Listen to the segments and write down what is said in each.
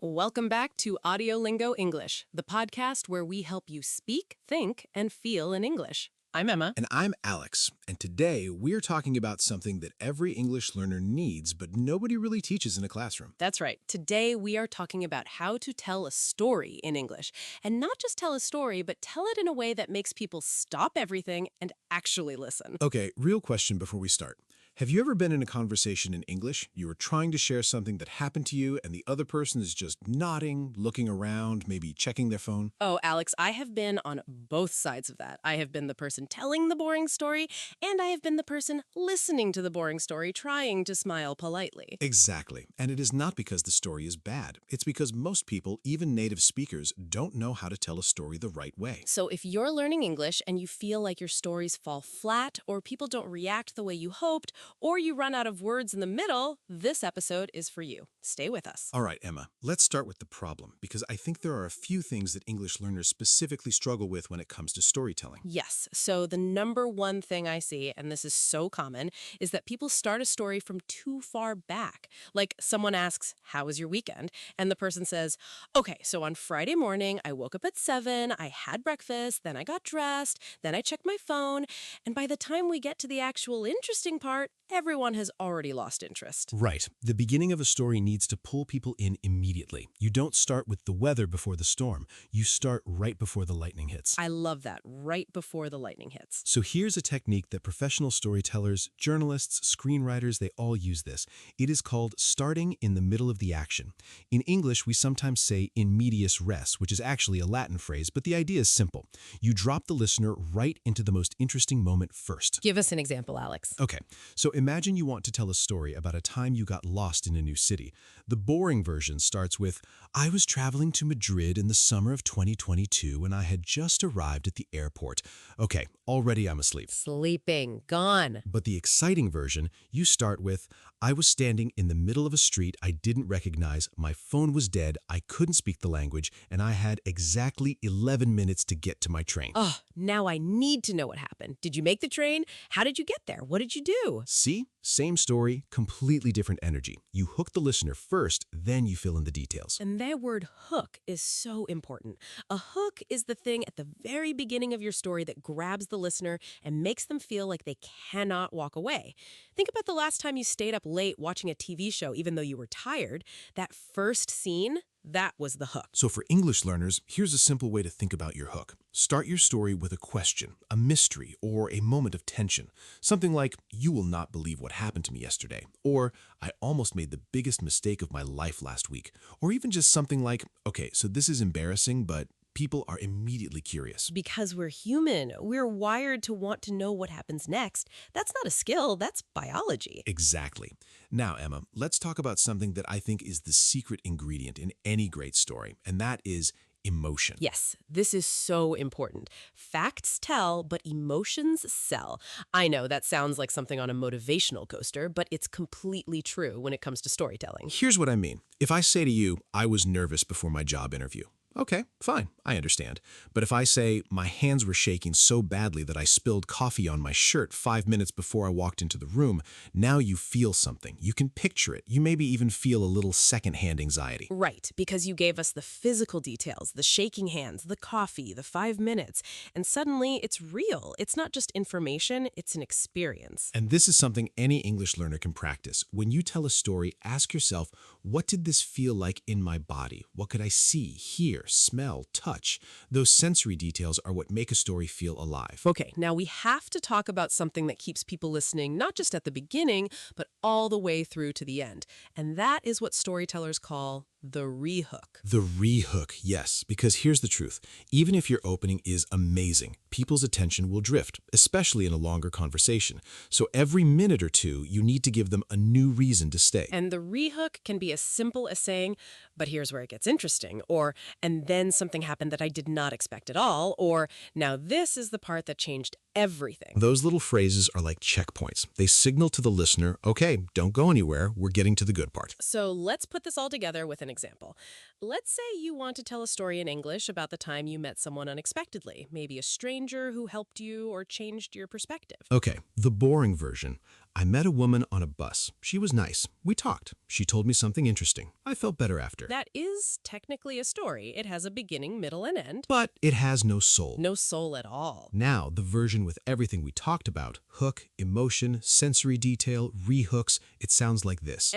Welcome back to Audiolingo English, the podcast where we help you speak, think, and feel in English. I'm Emma. And I'm Alex, and today we're talking about something that every English learner needs, but nobody really teaches in a classroom. That's right. Today we are talking about how to tell a story in English. And not just tell a story, but tell it in a way that makes people stop everything and actually listen. Okay, real question before we start. Have you ever been in a conversation in English? You were trying to share something that happened to you, and the other person is just nodding, looking around, maybe checking their phone? Oh, Alex, I have been on both sides of that. I have been the person telling the boring story, and I have been the person listening to the boring story, trying to smile politely. Exactly. And it is not because the story is bad. It's because most people, even native speakers, don't know how to tell a story the right way. So if you're learning English and you feel like your stories fall flat, or people don't react the way you hoped, or you run out of words in the middle, this episode is for you. Stay with us. All right, Emma, let's start with the problem, because I think there are a few things that English learners specifically struggle with when it comes to storytelling. Yes, so the number one thing I see, and this is so common, is that people start a story from too far back. Like someone asks, "How was your weekend?" And the person says, "Okay, so on Friday morning, I woke up at 7, I had breakfast, then I got dressed, then I checked my phone." And by the time we get to the actual interesting part, everyone has already lost interest. Right. The beginning of a story needs to pull people in immediately. You don't start with the weather before the storm. You start right before the lightning hits. I love that, right before the lightning hits. So here's a technique that professional storytellers, journalists, screenwriters, they all use this. It is called starting in the middle of the action. In English, we sometimes say in medias res, which is actually a Latin phrase, but the idea is simple. You drop the listener right into the most interesting moment first. Give us an example, Alex. Okay, so imagine you want to tell a story about a time you got lost in a new city. The boring version starts with, "I was traveling to Madrid in the summer of 2022 and I had just arrived at the airport." Okay, already I'm asleep. Sleeping. Gone. But the exciting version, you start with, "I was standing in the middle of a street I didn't recognize, my phone was dead, I couldn't speak the language, and I had exactly 11 minutes to get to my train." Oh, now I need to know what happened. Did you make the train? How did you get there? What did you do? See? Same story, completely different energy. You hook the listener first, then you fill in the details. And that word hook is so important. A hook is the thing at the very beginning of your story that grabs the listener and makes them feel like they cannot walk away. Think about the last time you stayed up late watching a TV show even though you were tired. That first scene, that was the hook. So for English learners, here's a simple way to think about your hook. Start your story with a question, a mystery, or a moment of tension. Something like, "You will not believe what happened to me yesterday," or "I almost made the biggest mistake of my life last week," or even just something like, "Okay, so this is embarrassing, but..." People are immediately curious. Because we're human, we're wired to want to know what happens next. That's not a skill, that's biology. Exactly. Now, Emma, let's talk about something that I think is the secret ingredient in any great story, and that is emotion. Yes, this is so important. Facts tell, but emotions sell. I know that sounds like something on a motivational coaster, but it's completely true when it comes to storytelling. Here's what I mean. If I say to you, "I was nervous before my job interview," okay, fine, I understand. But if I say, "My hands were shaking so badly that I spilled coffee on my shirt 5 minutes before I walked into the room," now you feel something. You can picture it. You maybe even feel a little secondhand anxiety. Right, because you gave us the physical details, the shaking hands, the coffee, the 5 minutes, and suddenly it's real. It's not just information, it's an experience. And this is something any English learner can practice. When you tell a story, ask yourself, what did this feel like in my body? What could I see, hear, smell, touch? Those sensory details are what make a story feel alive. Okay, now we have to talk about something that keeps people listening not just at the beginning, but all the way through to the end. And that is what storytellers call the rehook. The rehook, yes, because here's the truth. Even if your opening is amazing, people's attention will drift, especially in a longer conversation. So every minute or two, you need to give them a new reason to stay. And the rehook can be as simple as saying, "But here's where it gets interesting," or "And then something happened that I did not expect at all," or "Now this is the part that changed everything." Those little phrases are like checkpoints. They signal to the listener, okay, don't go anywhere, we're getting to the good part. So let's put this all together with an example. Let's say you want to tell a story in English about the time you met someone unexpectedly, maybe a stranger who helped you or changed your perspective. Okay, the boring version. I met a woman on a bus. She was nice. We talked. She told me something interesting. I felt better after. That is technically a story. It has a beginning, middle, and end. But it has no soul. No soul at all. Now, the version with everything we talked about, hook, emotion, sensory detail, rehooks, it sounds like this.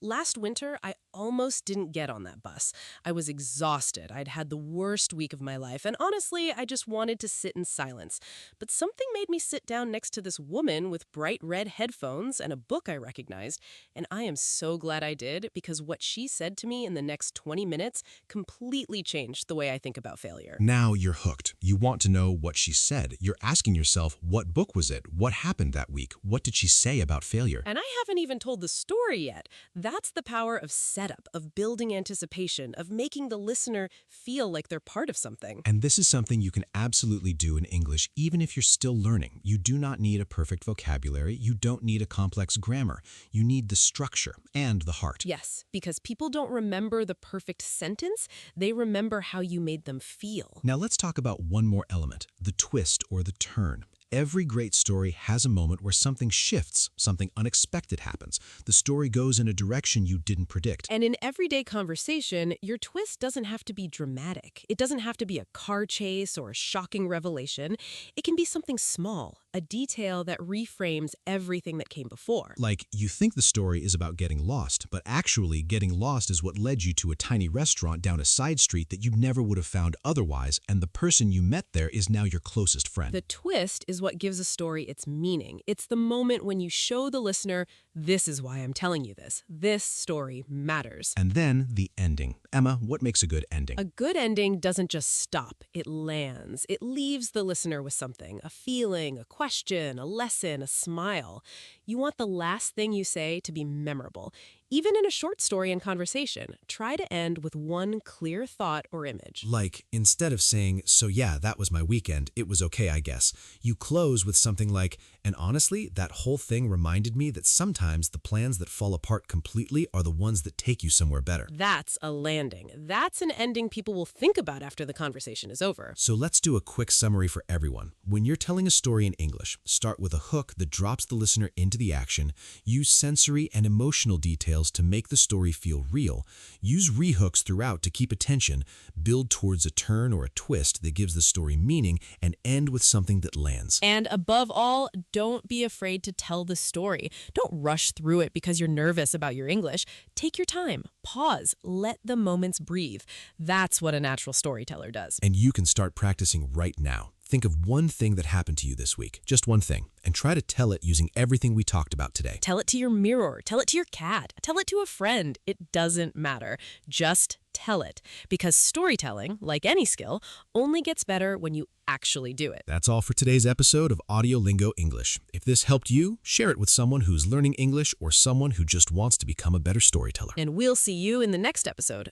Last winter, I almost didn't get on that bus. I was exhausted. I'd had the worst week of my life, and honestly, I just wanted to sit in silence. But something made me sit down next to this woman with bright red headphones and a book I recognized, and I am so glad I did, because what she said to me in the next 20 minutes completely changed the way I think about failure. Now you're hooked. You want to know what she said. You're asking yourself, what book was it? What happened that week? What did she say about failure? And I haven't even told the story yet. That's the power of setup, of building anticipation, of making the listener feel like they're part of something. And this is something you can absolutely do in English, even if you're still learning. You do not need a perfect vocabulary. You don't need a complex grammar. You need the structure and the heart. Yes, because people don't remember the perfect sentence. They remember how you made them feel. Now let's talk about one more element, the twist or the turn. Every great story has a moment where something shifts, something unexpected happens. The story goes in a direction you didn't predict. And in everyday conversation, your twist doesn't have to be dramatic. It doesn't have to be a car chase or a shocking revelation. It can be something small, a detail that reframes everything that came before. Like, you think the story is about getting lost, but actually getting lost is what led you to a tiny restaurant down a side street that you never would have found otherwise, and the person you met there is now your closest friend. The twist is what gives a story its meaning. It's the moment when you show the listener, this is why I'm telling you this. This story matters. And then the ending. Emma, what makes a good ending? A good ending doesn't just stop. It lands. It leaves the listener with something, a feeling, a question, a lesson, a smile. You want the last thing you say to be memorable. Even in a short story and conversation, try to end with one clear thought or image. Like, instead of saying, so yeah, that was my weekend, it was okay, I guess, you close with something like, and honestly, that whole thing reminded me that sometimes the plans that fall apart completely are the ones that take you somewhere better. That's a landing. That's an ending people will think about after the conversation is over. So let's do a quick summary for everyone. When you're telling a story in English, start with a hook that drops the listener into the action, use sensory and emotional details to make the story feel real, use rehooks throughout to keep attention, build towards a turn or a twist that gives the story meaning, and end with something that lands. And above all, don't be afraid to tell the story. Don't rush through it because you're nervous about your English. Take your time, pause, let the moments breathe. That's what a natural storyteller does. And you can start practicing right now. Think of one thing that happened to you this week, just one thing, and try to tell it using everything we talked about today. Tell it to your mirror, tell it to your cat, tell it to a friend. It doesn't matter. Just tell it. Because storytelling, like any skill, only gets better when you actually do it. That's all for today's episode of Audio Lingo English. If this helped you, share it with someone who's learning English or someone who just wants to become a better storyteller. And we'll see you in the next episode.